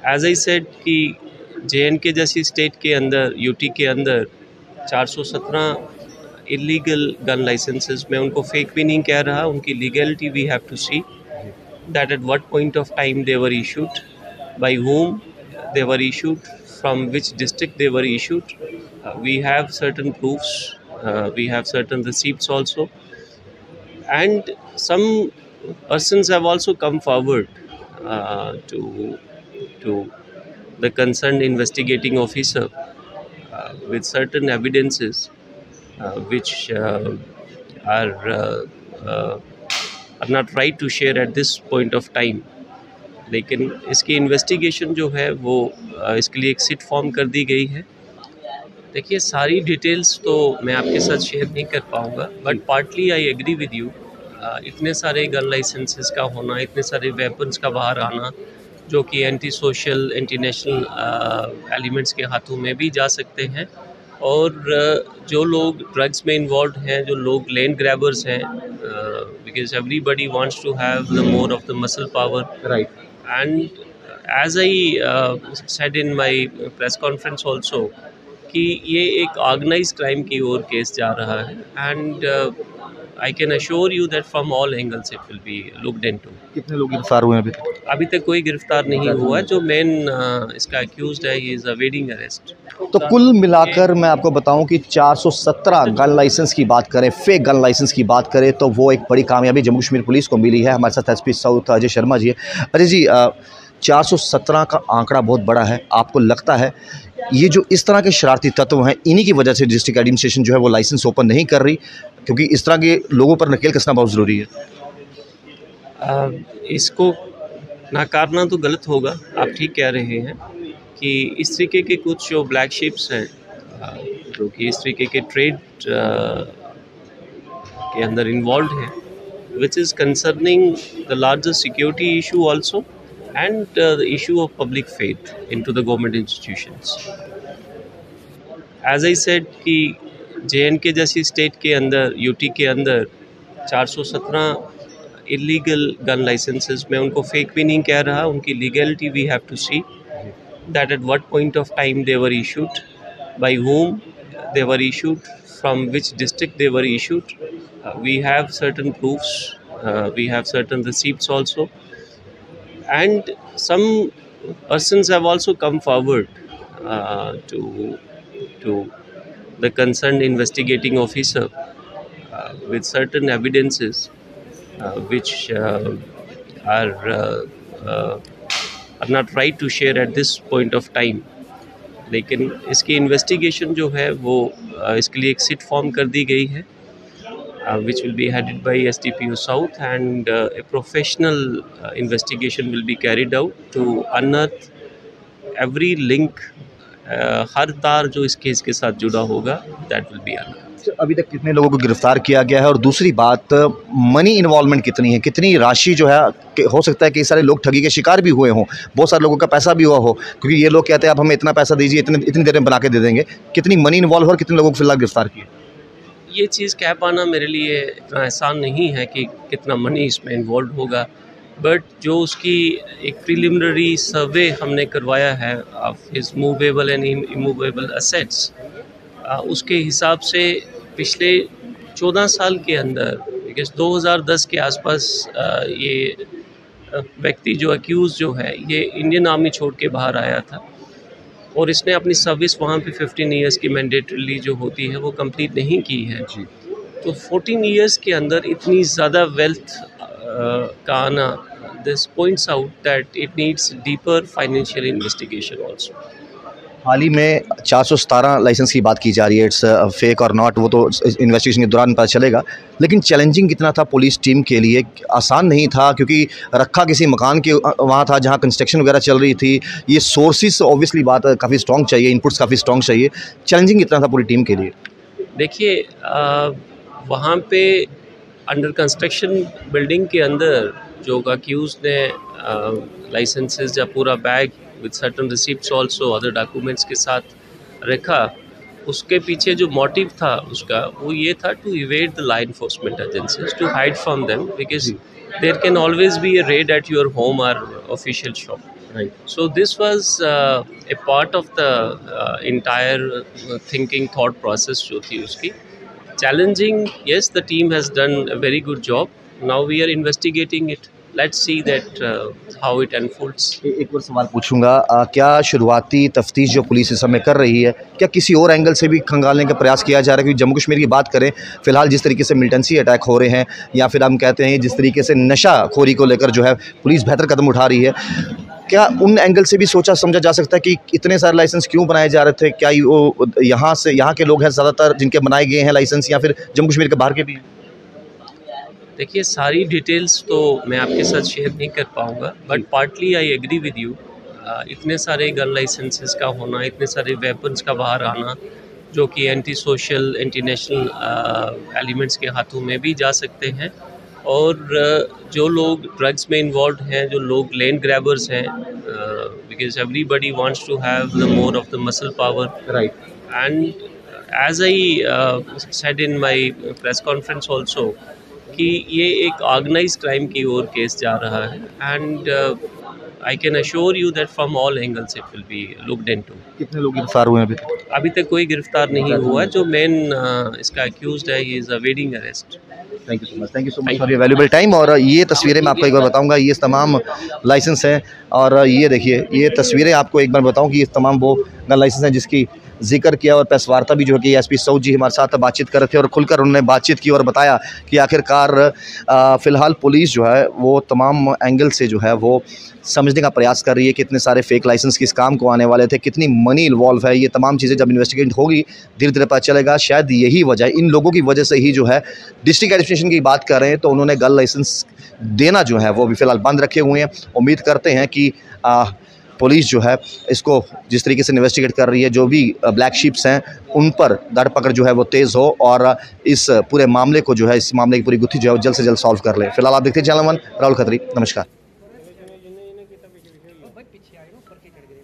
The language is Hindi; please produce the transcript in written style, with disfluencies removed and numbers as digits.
एज आई सेड कि JNK जैसी स्टेट के अंदर, यूटी के अंदर 417 इलीगल गन लाइसेंसेस, मैं उनको फेक भी नहीं कह रहा, उनकी legality we have to see that at what point of time they were issued, by whom they were issued, from which district they were issued. We have certain proofs, we have certain receipts also, and some persons have also come forward to the concerned investigating officer with certain evidences which are not right to share at this point of time. लेकिन इसकी इन्वेस्टिगेशन जो है वो इसके लिए एक सिट फॉर्म कर दी गई है। देखिए, सारी डिटेल्स तो मैं आपके साथ शेयर नहीं कर पाऊँगा, but partly I agree with you. इतने सारे गन लाइसेंसेस का होना, इतने सारे वेपन्स का बाहर आना जो कि anti social, anti national elements के हाथों में भी जा सकते हैं, और जो लोग ड्रग्स में इन्वॉल्व हैं, जो लोग लैंड ग्रैबर्स हैं, because everybody wants to have the more of the muscle power, right. And as I said in my press conference also कि ये एक ऑर्गेनाइज्ड क्राइम की ओर केस जा रहा है, and I can assure you that from all angles it will be looked into. कितने लोग गिरफ्तार हुए हैं अभी तक कोई गिरफ्तार नहीं हुआ। जो मेन इसका अक्यूज्ड है, ही इज़ अवेटिंग अरेस्ट। तो कुल मिलाकर मैं आपको बताऊं कि 417 गन लाइसेंस की बात करें, फेक गन लाइसेंस की बात करें, तो वो एक बड़ी कामयाबी जम्मू कश्मीर पुलिस को मिली है। हमारे साथ एसपी साउथ अजय शर्मा जी है। अजय जी, 417 का आंकड़ा बहुत बड़ा है। आपको लगता है ये जो इस तरह के शरारती तत्व हैं, इन्हीं की वजह से डिस्ट्रिक्ट एडमिनिस्ट्रेशन जो है वो लाइसेंस ओपन नहीं कर रही? क्योंकि इस तरह के लोगों पर नकेल कसना बहुत ज़रूरी है। इसको नकारना तो गलत होगा। आप ठीक कह रहे हैं कि इस तरीके के कुछ जो ब्लैक शिप्स हैं, जो कि इस तरीके के ट्रेड के अंदर इन्वॉल्व हैं, which is concerning the larger security issue also, and the issue of public faith into the government institutions. As I said कि JNK जैसी स्टेट के अंदर, यूटी के अंदर 417 इलीगल गन लाइसेंसेस, मैं उनको फेक भी नहीं कह रहा, उनकी legality we have to see that at what point of time they were issued, by whom they were issued, from which district they were issued. We have certain proofs, we have certain receipts also, and some persons have also come forward to the concerned investigating officer with certain evidences which are not right to share at this point of time. लेकिन इसकी इन्वेस्टिगेशन जो है वो इसके लिए एक सिट फॉर्म कर दी गई है, which will be headed by SDPO South, and a professional investigation will be carried out to unearth every link, हर तार जो इस केस के साथ जुड़ा होगा, that will be unearthed। अभी तक कितने लोगों को गिरफ्तार किया गया है? और दूसरी बात, मनी इन्वॉल्वमेंट कितनी है, कितनी राशि जो है, हो सकता है कि सारे लोग ठगी के शिकार भी हुए हों, बहुत सारे लोगों का पैसा भी हुआ हो, क्योंकि ये लोग कहते हैं आप हमें इतना पैसा दीजिए, इतनी देर में बना के दे देंगे। कितनी मनी इन्वॉल्व और कितने लोगों को फिलहाल गिरफ्तार किया? ये चीज़ कह पाना मेरे लिए इतना आसान नहीं है कि कितना मनी इसमें इन्वॉल्व होगा, बट जो उसकी एक प्रिलिमिनरी सर्वे हमने करवाया है of his movable and immovable assets, उसके हिसाब से पिछले 14 साल के अंदर, बिकॉज 2010 के आसपास ये व्यक्ति जो अक्यूज़ जो है, ये इंडियन आर्मी छोड़ के बाहर आया था, और इसने अपनी सर्विस वहाँ पे 15 ईयर्स की मैंडेटरीली जो होती है वो कंप्लीट नहीं की है जी। तो 14 ईयर्स के अंदर इतनी ज़्यादा वेल्थ का आना, this points out that it needs deeper financial investigation also. हाल ही में 417 लाइसेंस की बात की जा रही है, इट्स फेक और नॉट, वो तो इन्वेस्टिगेशन के दौरान पता चलेगा। लेकिन चैलेंजिंग कितना था पुलिस टीम के लिए? आसान नहीं था, क्योंकि रखा किसी मकान के वहाँ था जहाँ कंस्ट्रक्शन वगैरह चल रही थी। ये सोर्सेज ऑब्वियसली बात काफ़ी स्ट्रॉन्ग चाहिए, इनपुट्स काफ़ी स्ट्रॉन्ग चाहिए। चैलेंजिंग कितना था पूरी टीम के लिए? देखिए, वहाँ पे अंडर कंस्ट्रक्शन बिल्डिंग के अंदर जो अक्यूज ने लाइसेंसेस या पूरा bag with certain receipts also other documents के साथ रखा, उसके पीछे जो मोटिव था उसका, वो ये था to evade the law enforcement agencies, to hide from them, because there can always be a raid at your home और official shop. Right. So this was a part of the entire thinking thought process जो थी उसकी. Challenging, yes, the team has done a very good job. Now we are investigating it. Let's see that how it unfolds. एक और सवाल पूछूंगा, क्या शुरुआती तफ्तीश जो पुलिस इस समय कर रही है, क्या किसी और एंगल से भी खंगालने का प्रयास किया जा रहा है? क्योंकि जम्मू कश्मीर की बात करें, फिलहाल जिस तरीके से मिलिटेंसी अटैक हो रहे हैं या फिर हम कहते हैं जिस तरीके से नशाखोरी को लेकर जो है पुलिस बेहतर कदम उठा रही है, क्या उन एंगल से भी सोचा समझा जा सकता है कि इतने सारे लाइसेंस क्यों बनाए जा रहे थे? क्या वो यहाँ के लोग हैं ज़्यादातर जिनके बनाए गए हैं लाइसेंस, या फिर जम्मू कश्मीर के बाहर के भी हैं? देखिए, सारी डिटेल्स तो मैं आपके साथ शेयर नहीं कर पाऊँगा, but partly I agree with you. इतने सारे गन लाइसेंसेस का होना, इतने सारे वेपन्स का बाहर आना, जो कि anti social, anti national elements के हाथों में भी जा सकते हैं. और जो लोग ड्रग्स में इन्वॉल्व हैं, जो लोग लैंड ग्रैबर्स हैं, because everybody wants to have the more of the muscle power. Right. And as I said in my press conference also कि ये एक ऑर्गेनाइज क्राइम की ओर केस जा रहा है. And I can assure you that from all angles it will be looked into. कितने लोग गिरफ्तार हुए हैं अभी? अभी तक कोई गिरफ्तार नहीं हुआ. जो मेन इसका अक्यूज्ड है, he is awaiting arrest. Thank you so much for your valuable time. और ये तस्वीरें मैं आपको एक बार बताऊंगा, ये तमाम लाइसेंस हैं. और ये देखिए, ये तस्वीरें आपको एक बार बताऊं कि ये तमाम वो गन लाइसेंस हैं जिसकी जिक्र किया. और प्रेस वार्ता भी जो है कि एसपी सऊद जी हमारे साथ बातचीत कर रहे थे और खुलकर उन्होंने बातचीत की और बताया कि आखिरकार फ़िलहाल पुलिस जो है वो तमाम एंगल से जो है वो समझने का प्रयास कर रही है कि इतने सारे फेक लाइसेंस किस काम को आने वाले थे, कितनी मनी इन्वॉल्व है. ये तमाम चीज़ें जब इन्वेस्टिगेट होगी धीरे धीरे पता चलेगा. शायद यही वजह, इन लोगों की वजह से ही जो है डिस्ट्रिक्ट एडमिनिस्ट्रेशन की बात कर रहे हैं तो उन्होंने गन लाइसेंस देना जो है वो भी फ़िलहाल बंद रखे हुए हैं. उम्मीद करते हैं कि पुलिस जो है इसको जिस तरीके से इन्वेस्टिगेट कर रही है, जो भी ब्लैक शिप्स हैं उन पर दर पकड़ जो है वो तेज़ हो और इस पूरे मामले को जो है, इस मामले की पूरी गुत्थी जो है वो जल्द से जल्द सॉल्व कर ले. फिलहाल आप देखते हैं चैनल 1. राहुल खत्री, नमस्कार. पीछे आए ना, ऊपर के चढ़ गए।